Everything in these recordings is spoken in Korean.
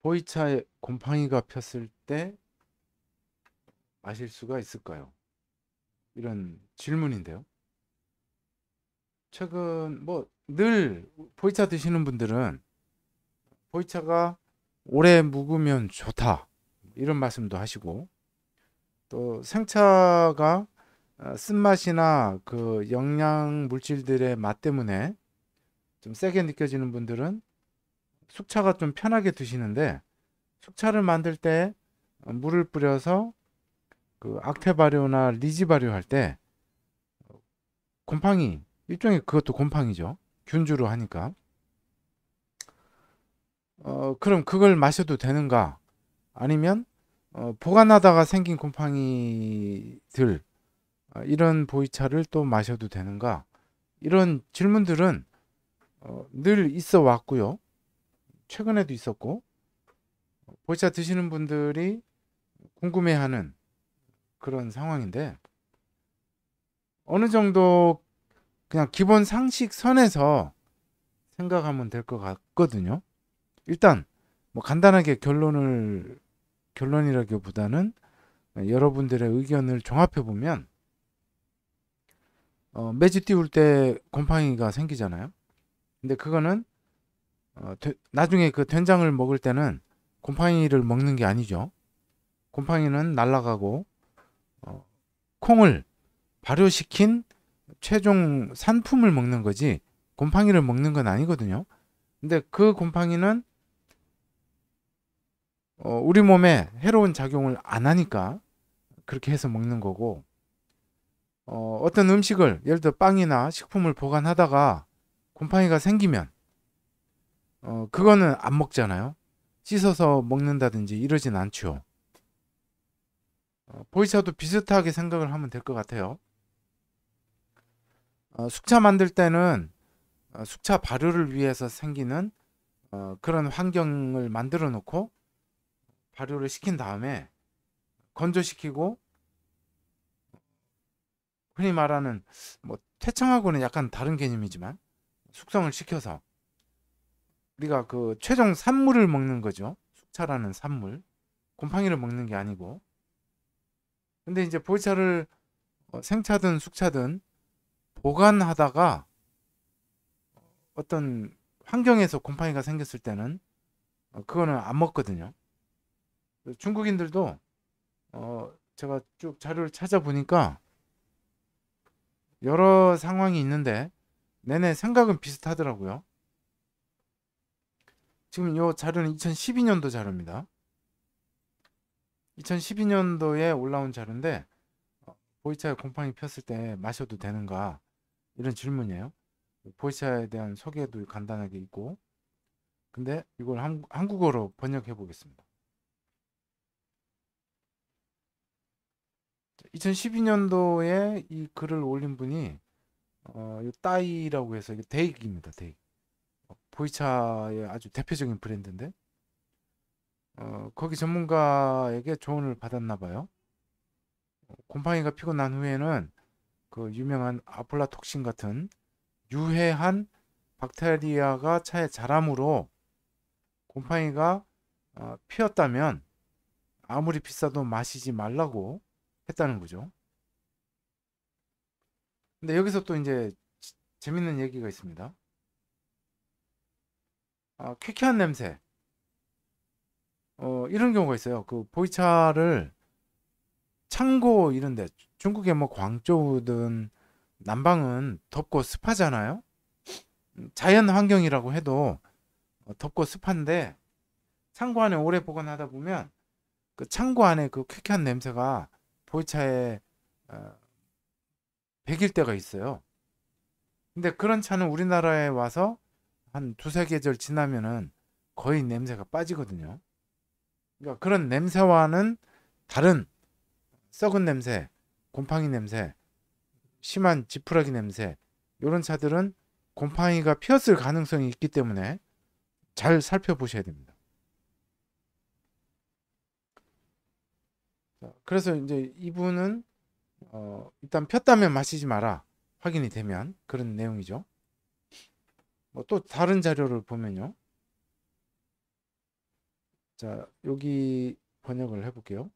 보이차에 곰팡이가 폈을 때 마실 수가 있을까요? 이런 질문인데요. 최근 뭐 늘 보이차 드시는 분들은 보이차가 오래 묵으면 좋다 이런 말씀도 하시고, 또 생차가 쓴맛이나 그 영양 물질들의 맛 때문에 좀 세게 느껴지는 분들은 숙차가 좀 편하게 드시는데, 숙차를 만들 때 물을 뿌려서 그 악태 발효나 리지 발효할 때 곰팡이, 일종의 그것도 곰팡이죠. 균주로 하니까. 그럼 그걸 마셔도 되는가? 아니면 보관하다가 생긴 곰팡이들, 이런 보이차를 또 마셔도 되는가? 이런 질문들은 늘 있어 왔고요. 최근에도 있었고, 보이차 드시는 분들이 궁금해하는 그런 상황인데, 어느 정도 그냥 기본 상식 선에서 생각하면 될 것 같거든요. 일단 뭐 간단하게 결론이라기보다는 여러분들의 의견을 종합해 보면, 매주 띄울 때 곰팡이가 생기잖아요. 근데 그거는 나중에 그 된장을 먹을 때는 곰팡이를 먹는 게 아니죠. 곰팡이는 날아가고 어, 콩을 발효시킨 최종 산품을 먹는 거지 곰팡이를 먹는 건 아니거든요. 근데 그 곰팡이는 우리 몸에 해로운 작용을 안 하니까 그렇게 해서 먹는 거고, 어떤 음식을 예를 들어 빵이나 식품을 보관하다가 곰팡이가 생기면 그거는 안 먹잖아요. 씻어서 먹는다든지 이러진 않죠. 보이차도 비슷하게 생각을 하면 될 것 같아요. 숙차 만들 때는 숙차 발효를 위해서 생기는 그런 환경을 만들어 놓고 발효를 시킨 다음에 건조시키고, 흔히 말하는 뭐 퇴청하고는 약간 다른 개념이지만 숙성을 시켜서 우리가 그 최종 산물을 먹는 거죠. 숙차라는 산물. 곰팡이를 먹는 게 아니고. 근데 이제 보이차를 생차든 숙차든 보관하다가 어떤 환경에서 곰팡이가 생겼을 때는 그거는 안 먹거든요. 중국인들도 제가 쭉 자료를 찾아보니까 여러 상황이 있는데 내내 생각은 비슷하더라고요. 지금 이 자료는 2012년도 자료입니다. 2012년도에 올라온 자료인데, 보이차에 곰팡이 폈을 때 마셔도 되는가, 이런 질문이에요. 보이차에 대한 소개도 간단하게 있고, 근데 이걸 한국어로 번역해 보겠습니다. 2012년도에 이 글을 올린 분이 이 따이라고 해서, 이게 데익입니다. 데익. 보이차의 아주 대표적인 브랜드인데, 거기 전문가에게 조언을 받았나 봐요. 곰팡이가 피고 난 후에는 그 유명한 아플라톡신 같은 유해한 박테리아가 차에 자라므로 곰팡이가 피었다면 아무리 비싸도 마시지 말라고 했다는 거죠. 근데 여기서 또 이제 재밌는 얘기가 있습니다. 퀴퀴한 냄새. 이런 경우가 있어요. 그 보이차를 창고 이런데, 중국의 뭐 광저우든 남방은 덥고 습하잖아요. 자연 환경이라고 해도 덥고 습한데, 창고 안에 오래 보관하다 보면 그 창고 안에 그 퀴퀴한 냄새가 보이차에 어, 배길 때가 있어요. 근데 그런 차는 우리나라에 와서 한 두세 계절 지나면은 거의 냄새가 빠지거든요. 그러니까 그런 냄새와는 다른 썩은 냄새, 곰팡이 냄새, 심한 지푸라기 냄새, 이런 차들은 곰팡이가 피었을 가능성이 있기 때문에 잘 살펴보셔야 됩니다. 그래서 이제 이분은 일단 폈다면 마시지 마라, 확인이 되면, 그런 내용이죠. 뭐 또 다른 자료를 보면요. 자, 여기 번역을 해볼게요.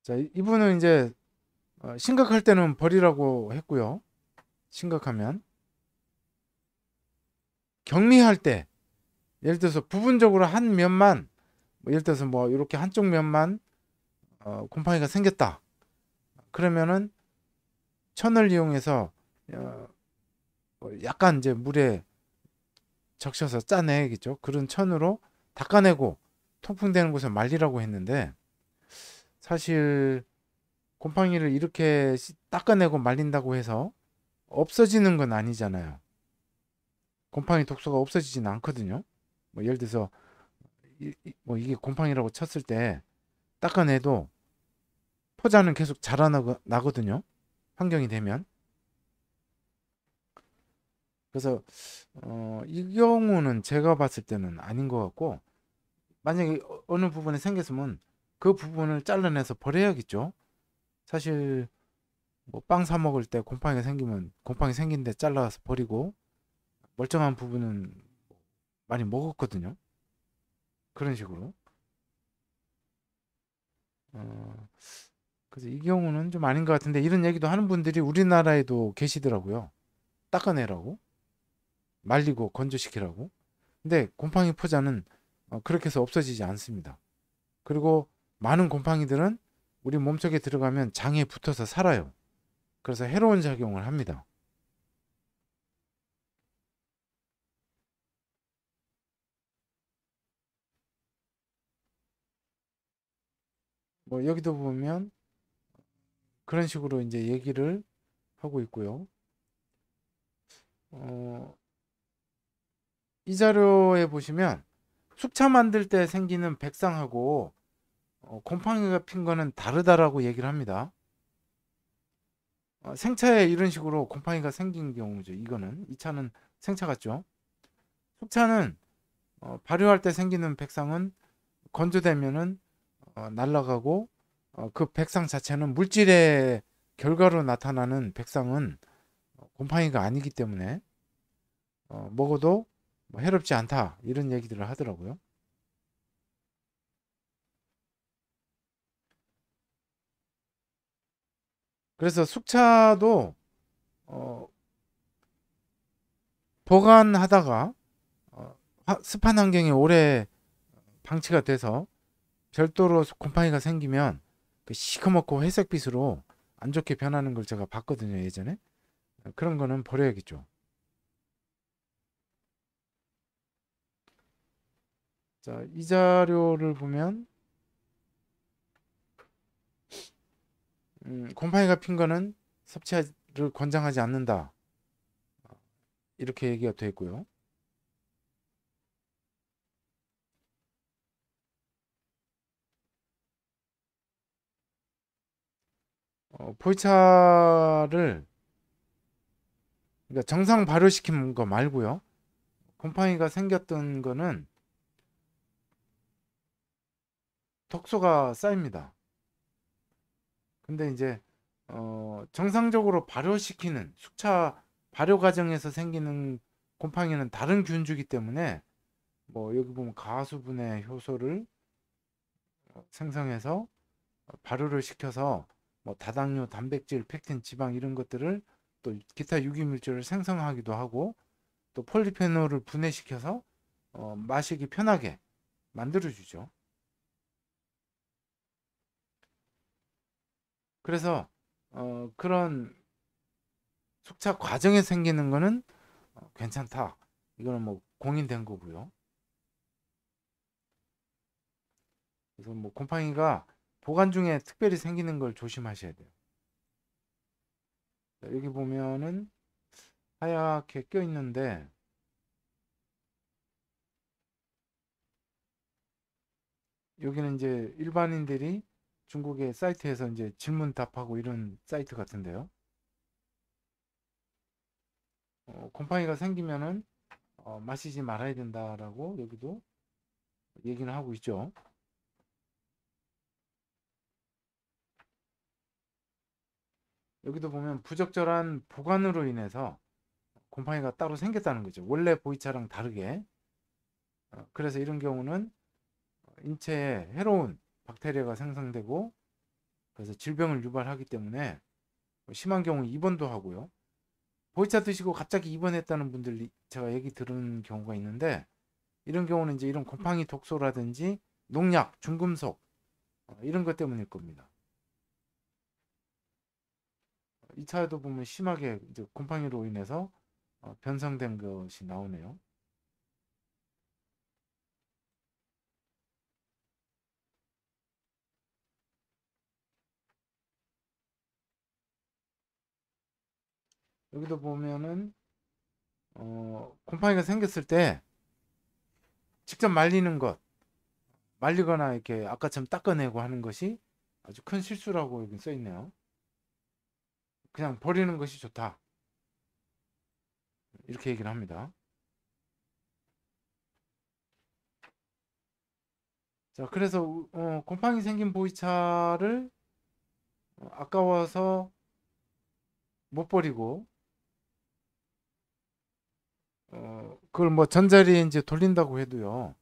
자, 이분은 이제 심각할 때는 버리라고 했고요. 심각하면 격리할 때, 예를 들어서 부분적으로 한 면만, 뭐 예를 들어서 뭐 이렇게 한쪽 면만 곰팡이가 생겼다. 그러면은 천을 이용해서 약간 이제 물에 적셔서 짜내겠죠. 그런 천으로 닦아내고 통풍되는 곳에 말리라고 했는데, 사실 곰팡이를 이렇게 닦아내고 말린다고 해서 없어지는 건 아니잖아요. 곰팡이 독소가 없어지진 않거든요. 뭐 예를 들어서 뭐 이게 곰팡이라고 쳤을 때 닦아내도 포자는 계속 자라나거든요. 환경이 되면. 그래서 이 경우는 제가 봤을 때는 아닌 것 같고, 만약에 어느 부분에 생겼으면 그 부분을 잘라내서 버려야겠죠. 사실 뭐 빵 사 먹을 때 곰팡이가 생기면 곰팡이 생긴 데 잘라서 버리고 멀쩡한 부분은 많이 먹었거든요. 그런 식으로. 어, 그래서 이 경우는 좀 아닌 것 같은데, 이런 얘기도 하는 분들이 우리나라에도 계시더라고요. 닦아내라고, 말리고 건조시키라고. 근데 곰팡이 포자는 그렇게 해서 없어지지 않습니다. 그리고 많은 곰팡이들은 우리 몸속에 들어가면 장에 붙어서 살아요. 그래서 해로운 작용을 합니다. 뭐 여기도 보면 그런 식으로 이제 얘기를 하고 있고요. 어, 이 자료에 보시면 숙차 만들 때 생기는 백상하고 곰팡이가 핀 거는 다르다라고 얘기를 합니다. 생차에 이런 식으로 곰팡이가 생긴 경우죠. 이거는 이 차는 생차 같죠. 숙차는 발효할 때 생기는 백상은 건조되면은 날아가고, 그 백상 자체는 물질의 결과로 나타나는 백상은 곰팡이가 아니기 때문에 먹어도 뭐 해롭지 않다, 이런 얘기들을 하더라고요. 그래서 숙차도 어, 보관하다가 습한 환경에 오래 방치가 돼서 별도로 곰팡이가 생기면 그 시커멓고 회색빛으로 안 좋게 변하는 걸 제가 봤거든요, 예전에. 그런 거는 버려야겠죠. 자, 이 자료를 보면 곰팡이가 핀 거는 섭취를 권장하지 않는다, 이렇게 얘기가 되어 있고요. 보이차를, 그러니까 정상 발효시킨 거 말고요. 곰팡이가 생겼던 거는 독소가 쌓입니다. 근데 이제 정상적으로 발효시키는 숙차 발효 과정에서 생기는 곰팡이는 다른 균주기 때문에, 뭐 여기 보면 가수분해 효소를 생성해서 발효를 시켜서 뭐 다당류, 단백질, 펙틴, 지방 이런 것들을 또 기타 유기물질을 생성하기도 하고, 또 폴리페놀을 분해시켜서 마시기 편하게 만들어주죠. 그래서 그런 숙차 과정에 생기는 거는 괜찮다. 이거는 뭐 공인된 거고요. 그래서 뭐 곰팡이가 보관 중에 특별히 생기는 걸 조심하셔야 돼요. 여기 보면은 하얗게 껴 있는데, 여기는 이제 일반인들이 중국의 사이트에서 이제 질문 답하고 이런 사이트 같은데요. 곰팡이가 생기면은 마시지 말아야 된다라고 여기도 얘기는 하고 있죠. 여기도 보면 부적절한 보관으로 인해서 곰팡이가 따로 생겼다는 거죠. 원래 보이차랑 다르게. 그래서 이런 경우는 인체에 해로운 박테리아가 생성되고 그래서 질병을 유발하기 때문에 심한 경우 입원도 하고요. 보이차 드시고 갑자기 입원했다는 분들 제가 얘기 들은 경우가 있는데 이런 경우는 이제 이런 곰팡이 독소라든지 농약, 중금속 이런 것 때문일 겁니다. 2차에도 보면 심하게 이제 곰팡이로 인해서 변성된 것이 나오네요. 여기도 보면은 곰팡이가 생겼을 때 직접 말리는 것, 말리거나 이렇게 아까처럼 닦아내고 하는 것이 아주 큰 실수라고 여기 써 있네요. 그냥 버리는 것이 좋다. 이렇게 얘기를 합니다. 자, 그래서 곰팡이 생긴 보이차를 아까워서 못 버리고 그걸 뭐 전자레인지에 이제 돌린다고 해도요.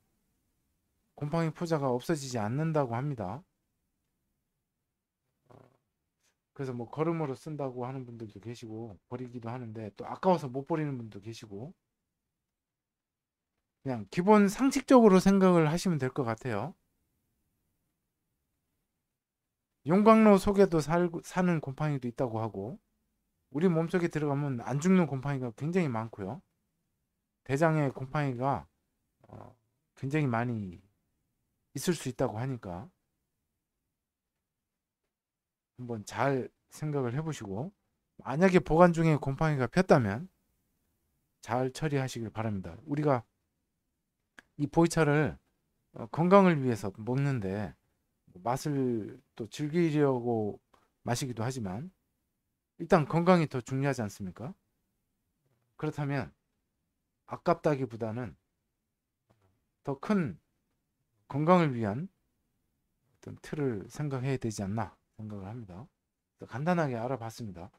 곰팡이 포자가 없어지지 않는다고 합니다. 그래서 뭐 거름으로 쓴다고 하는 분들도 계시고 버리기도 하는데 또 아까워서 못 버리는 분도 계시고 그냥 기본 상식적으로 생각을 하시면 될 것 같아요. 용광로 속에도 사는 곰팡이도 있다고 하고 우리 몸속에 들어가면 안 죽는 곰팡이가 굉장히 많고요. 대장에 곰팡이가 굉장히 많이 있을 수 있다고 하니까 한번 잘 생각을 해보시고 만약에 보관 중에 곰팡이가 폈다면 잘 처리하시길 바랍니다. 우리가 이 보이차를 건강을 위해서 먹는데 맛을 또 즐기려고 마시기도 하지만 일단 건강이 더 중요하지 않습니까? 그렇다면 아깝다기보다는 더 큰 건강을 위한 어떤 틀을 생각해야 되지 않나 생각을 합니다. 간단하게 알아봤습니다.